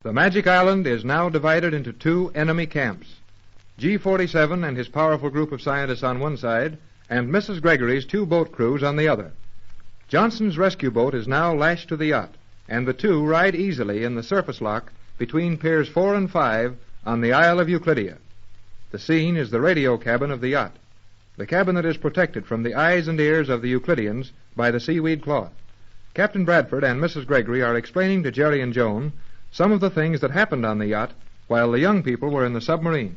The Magic Island is now divided into two enemy camps. G-47 and his powerful group of scientists on one side, and Mrs. Gregory's two boat crews on the other. Johnson's rescue boat is now lashed to the yacht, and the two ride easily in the surface lock between Piers 4 and 5 on the Isle of Euclidia. The scene is the radio cabin of the yacht, the cabin that is protected from the eyes and ears of the Euclideans by the seaweed cloth. Captain Bradford and Mrs. Gregory are explaining to Jerry and Joan some of the things that happened on the yacht while the young people were in the submarine.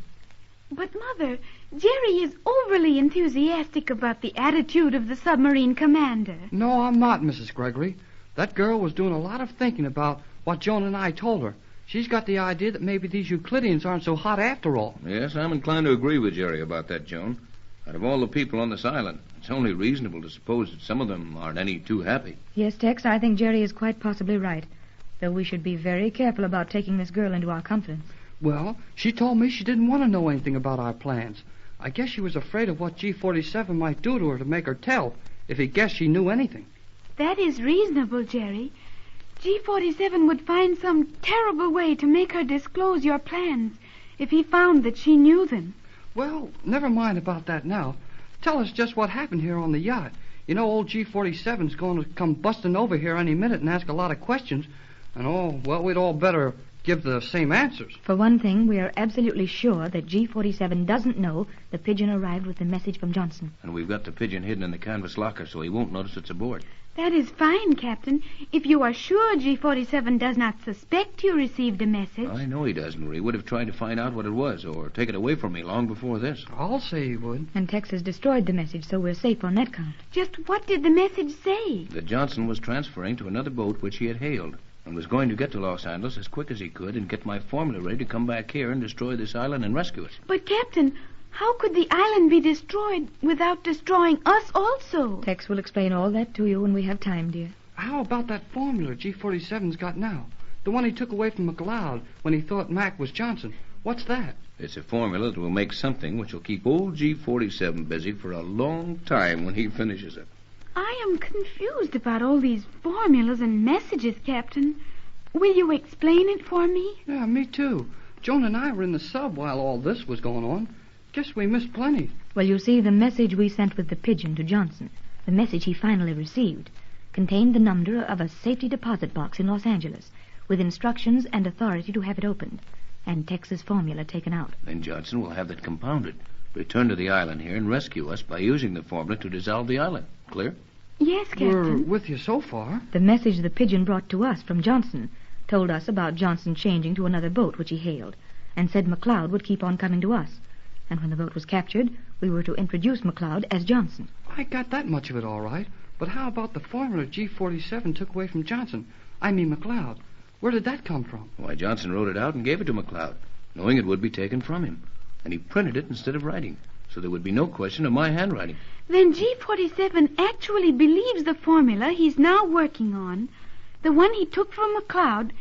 But, Mother, Jerry is overly enthusiastic about the attitude of the submarine commander. No, I'm not, Mrs. Gregory. That girl was doing a lot of thinking about what Joan and I told her. She's got the idea that maybe these Euclideans aren't so hot after all. Yes, I'm inclined to agree with Jerry about that, Joan. Out of all the people on this island, it's only reasonable to suppose that some of them aren't any too happy. Yes, Tex, I think Jerry is quite possibly right, though we should be very careful about taking this girl into our confidence. Well, she told me she didn't want to know anything about our plans. I guess she was afraid of what G-47 might do to her to make her tell if he guessed she knew anything. That is reasonable, Jerry. G-47 would find some terrible way to make her disclose your plans if he found that she knew them. Well, never mind about that now. Tell us just what happened here on the yacht. You know, old G-47's going to come busting over here any minute and ask a lot of questions. And, we'd all better give the same answers. For one thing, we are absolutely sure that G-47 doesn't know the pigeon arrived with the message from Johnson. And we've got the pigeon hidden in the canvas locker so he won't notice it's aboard. That is fine, Captain. If you are sure G-47 does not suspect you received a message. I know he doesn't, or he would have tried to find out what it was or take it away from me long before this. I'll say he would. And Tex has destroyed the message, so we're safe on that count. Just what did the message say? That Johnson was transferring to another boat which he had hailed and was going to get to Los Angeles as quick as he could and get my formula ready to come back here and destroy this island and rescue it. But, Captain, how could the island be destroyed without destroying us also? Tex will explain all that to you when we have time, dear. How about that formula G-47's got now? The one he took away from McLeod when he thought Mac was Johnson. What's that? It's a formula that will make something which will keep old G-47 busy for a long time when he finishes it. I am confused about all these formulas and messages, Captain. Will you explain it for me? Yeah, me too. Joan and I were in the sub while all this was going on. Guess we missed plenty. Well, you see, the message we sent with the pigeon to Johnson, the message he finally received, contained the number of a safety deposit box in Los Angeles, with instructions and authority to have it opened, and Tex's formula taken out. Then Johnson will have that compounded, return to the island here, and rescue us by using the formula to dissolve the island. Clear? Yes, Captain. We're with you so far. The message the pigeon brought to us from Johnson told us about Johnson changing to another boat which he hailed, and said McLeod would keep on coming to us. And when the boat was captured, we were to introduce McLeod as Johnson. I got that much of it all right. But how about the formula G-47 took away from Johnson? I mean McLeod. Where did that come from? Why, Johnson wrote it out and gave it to McLeod, knowing it would be taken from him. And he printed it instead of writing, so there would be no question of my handwriting. Then G-47 actually believes the formula he's now working on, the one he took from McLeod,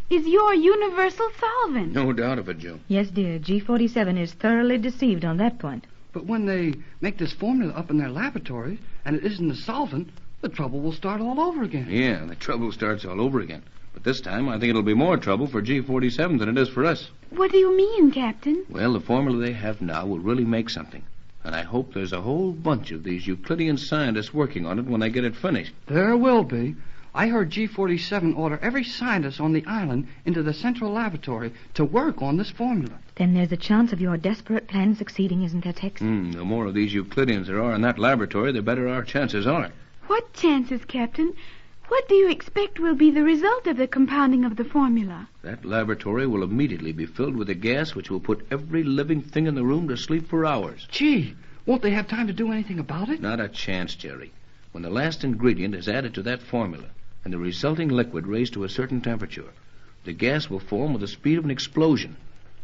is your universal solvent. No doubt of it, Joe. Yes, dear. G-47 is thoroughly deceived on that point. But when they make this formula up in their laboratories, and it isn't a solvent, the trouble will start all over again. Yeah, the trouble starts all over again. But this time, I think it'll be more trouble for G-47 than it is for us. What do you mean, Captain? Well, the formula they have now will really make something. And I hope there's a whole bunch of these Euclidean scientists working on it when I get it finished. There will be. I heard G-47 order every scientist on the island into the central laboratory to work on this formula. Then there's a chance of your desperate plan succeeding, isn't there, Tex? The more of these Euclideans there are in that laboratory, the better our chances are. What chances, Captain? What do you expect will be the result of the compounding of the formula? That laboratory will immediately be filled with a gas which will put every living thing in the room to sleep for hours. Gee, won't they have time to do anything about it? Not a chance, Jerry. When the last ingredient is added to that formula and the resulting liquid raised to a certain temperature, the gas will form with the speed of an explosion.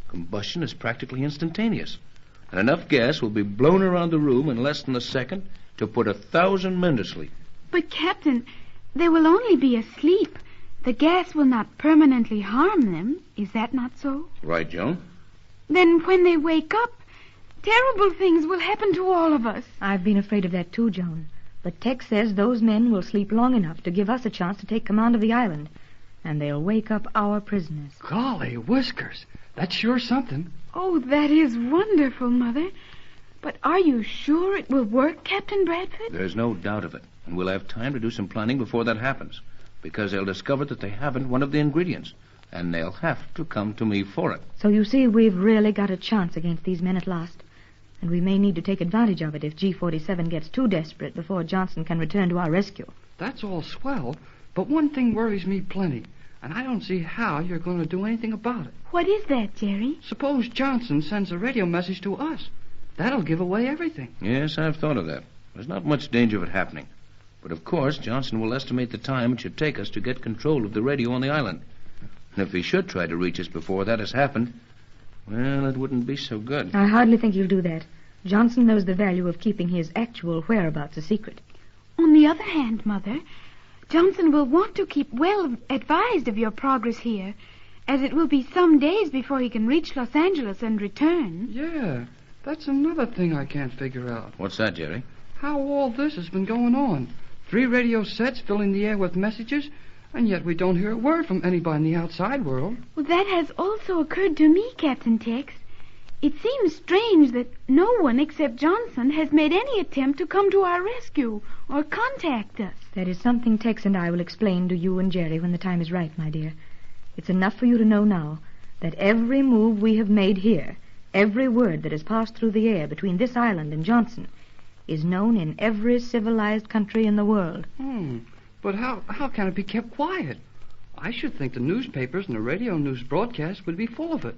Combustion is practically instantaneous. And enough gas will be blown around the room in less than a second to put 1,000 men to sleep. But, Captain, they will only be asleep. The gas will not permanently harm them. Is that not so? Right, Joan. Then when they wake up, terrible things will happen to all of us. I've been afraid of that too, Joan. But Tex says those men will sleep long enough to give us a chance to take command of the island. And they'll wake up our prisoners. Golly whiskers. That's sure something. Oh, that is wonderful, Mother. But are you sure it will work, Captain Bradford? There's no doubt of it. And we'll have time to do some planning before that happens. Because they'll discover that they haven't one of the ingredients. And they'll have to come to me for it. So you see, we've really got a chance against these men at last. And we may need to take advantage of it if G-47 gets too desperate before Johnson can return to our rescue. That's all swell, but one thing worries me plenty, and I don't see how you're going to do anything about it. What is that, Jerry? Suppose Johnson sends a radio message to us. That'll give away everything. Yes, I've thought of that. There's not much danger of it happening. But of course, Johnson will estimate the time it should take us to get control of the radio on the island. And if he should try to reach us before that has happened, well, it wouldn't be so good. I hardly think he'll do that. Johnson knows the value of keeping his actual whereabouts a secret. On the other hand, Mother, Johnson will want to keep well advised of your progress here, as it will be some days before he can reach Los Angeles and return. Yeah, that's another thing I can't figure out. What's that, Jerry? How all this has been going on. 3 radio sets filling the air with messages, and yet we don't hear a word from anybody in the outside world. Well, that has also occurred to me, Captain Tex. It seems strange that no one except Johnson has made any attempt to come to our rescue or contact us. That is something Tex and I will explain to you and Jerry when the time is right, my dear. It's enough for you to know now that every move we have made here, every word that has passed through the air between this island and Johnson, is known in every civilized country in the world. But how can it be kept quiet? I should think the newspapers and the radio news broadcasts would be full of it.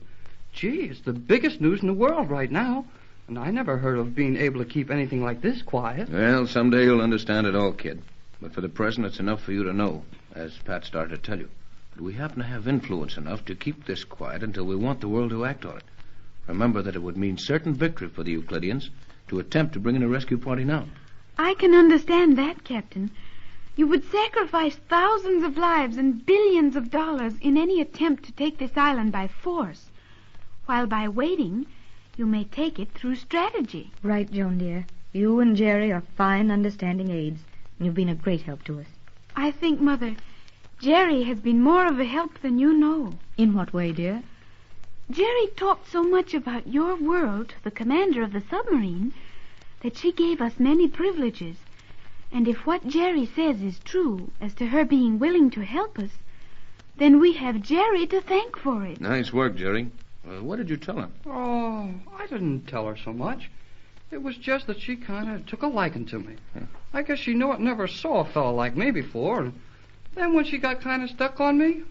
Gee, it's the biggest news in the world right now, and I never heard of being able to keep anything like this quiet. Well, someday you'll understand it all, kid. But for the present, it's enough for you to know, as Pat started to tell you. But we happen to have influence enough to keep this quiet until we want the world to act on it. Remember that it would mean certain victory for the Euclideans to attempt to bring in a rescue party now. I can understand that, Captain. You would sacrifice thousands of lives and billions of dollars in any attempt to take this island by force, while by waiting, you may take it through strategy. Right, Joan, dear. You and Jerry are fine, understanding aides, and you've been a great help to us. I think, Mother, Jerry has been more of a help than you know. In what way, dear? Jerry talked so much about your world to the commander of the submarine that she gave us many privileges. And if what Jerry says is true as to her being willing to help us, then we have Jerry to thank for it. Nice work, Jerry. What did you tell him? Oh, I didn't tell her so much. It was just that she kind of took a liking to me. I guess she knew it never saw a fellow like me before. And then when she got kind of stuck on me,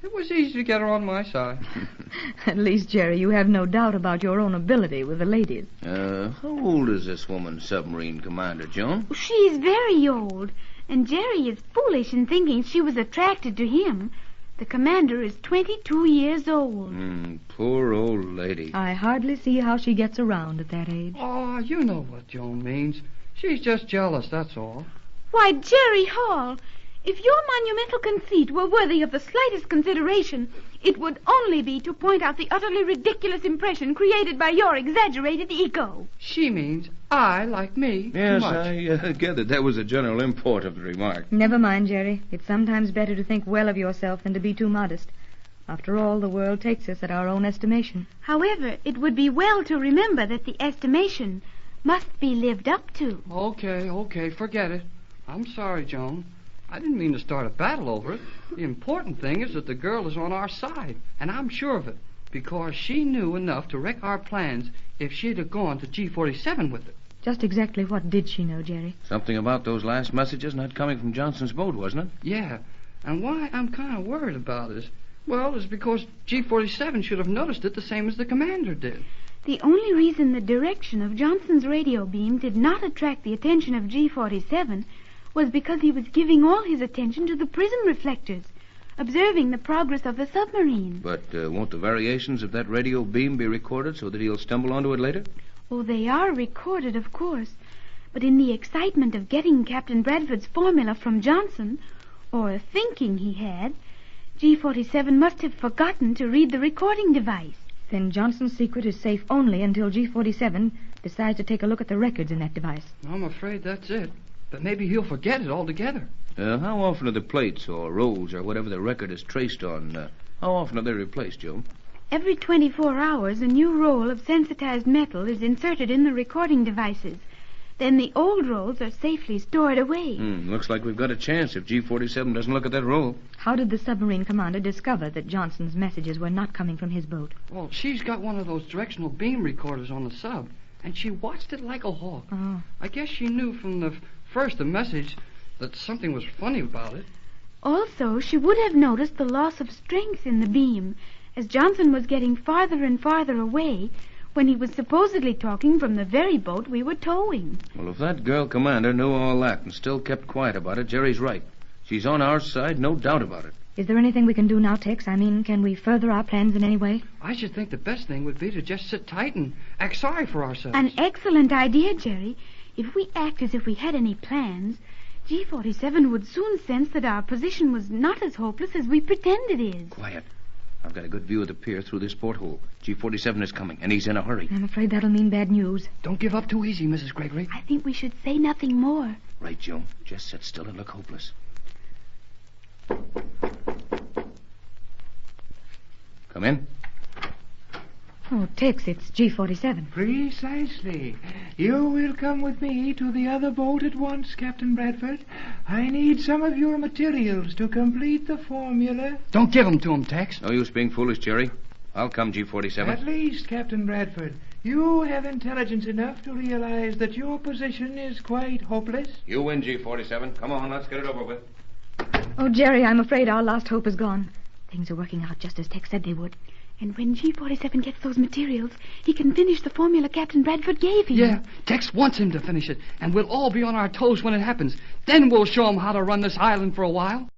it was easy to get her on my side. At least, Jerry, you have no doubt about your own ability with the ladies. How old is this woman, submarine commander, Joan? She's very old, and Jerry is foolish in thinking she was attracted to him. The commander is 22 years old. Poor old lady. I hardly see how she gets around at that age. Oh, you know what Joan means. She's just jealous, that's all. Why, Jerry Hall, if your monumental conceit were worthy of the slightest consideration, it would only be to point out the utterly ridiculous impression created by your exaggerated ego. She means I like me too Yes, much. I gathered that was the general import of the remark. Never mind, Jerry. It's sometimes better to think well of yourself than to be too modest. After all, the world takes us at our own estimation. However, it would be well to remember that the estimation must be lived up to. Okay, forget it. I'm sorry, Joan. I didn't mean to start a battle over it. The important thing is that the girl is on our side, and I'm sure of it, because she knew enough to wreck our plans if she'd have gone to G-47 with it. Just exactly what did she know, Jerry? Something about those last messages not coming from Johnson's boat, wasn't it? Yeah, and why I'm kind of worried about it is because G-47 should have noticed it the same as the commander did. The only reason the direction of Johnson's radio beam did not attract the attention of G-47 was because he was giving all his attention to the prism reflectors, observing the progress of the submarine. But won't the variations of that radio beam be recorded so that he'll stumble onto it later? Oh, they are recorded, of course. But in the excitement of getting Captain Bradford's formula from Johnson, or thinking he had, G-47 must have forgotten to read the recording device. Then Johnson's secret is safe only until G-47 decides to take a look at the records in that device. I'm afraid that's it. But maybe he'll forget it altogether. How often are the plates or rolls or whatever the record is traced on, how often are they replaced, Joe? Every 24 hours, a new roll of sensitized metal is inserted in the recording devices. Then the old rolls are safely stored away. Looks like we've got a chance if G-47 doesn't look at that roll. How did the submarine commander discover that Johnson's messages were not coming from his boat? Well, she's got one of those directional beam recorders on the sub, and she watched it like a hawk. Oh. I guess she knew from the message that something was funny about it. Also, she would have noticed the loss of strength in the beam, as Johnson was getting farther and farther away when he was supposedly talking from the very boat we were towing. Well, if that girl commander knew all that and still kept quiet about it, Jerry's right. She's on our side, no doubt about it. Is there anything we can do now, Tex? I mean, can we further our plans in any way? I should think the best thing would be to just sit tight and act sorry for ourselves. An excellent idea, Jerry. If we act as if we had any plans, G-47 would soon sense that our position was not as hopeless as we pretend it is. Quiet. I've got a good view of the pier through this porthole. G-47 is coming, and he's in a hurry. I'm afraid that'll mean bad news. Don't give up too easy, Mrs. Gregory. I think we should say nothing more. Right, Joe. Just sit still and look hopeless. Come in. Oh, Tex, it's G-47. Precisely. You will come with me to the other boat at once, Captain Bradford. I need some of your materials to complete the formula. Don't give them to him, Tex. No use being foolish, Jerry. I'll come, G-47. At least, Captain Bradford, you have intelligence enough to realize that your position is quite hopeless. You win, G-47. Come on, let's get it over with. Oh, Jerry, I'm afraid our last hope is gone. Things are working out just as Tex said they would. And when G-47 gets those materials, he can finish the formula Captain Bradford gave him. Yeah, Tex wants him to finish it, and we'll all be on our toes when it happens. Then we'll show him how to run this island for a while.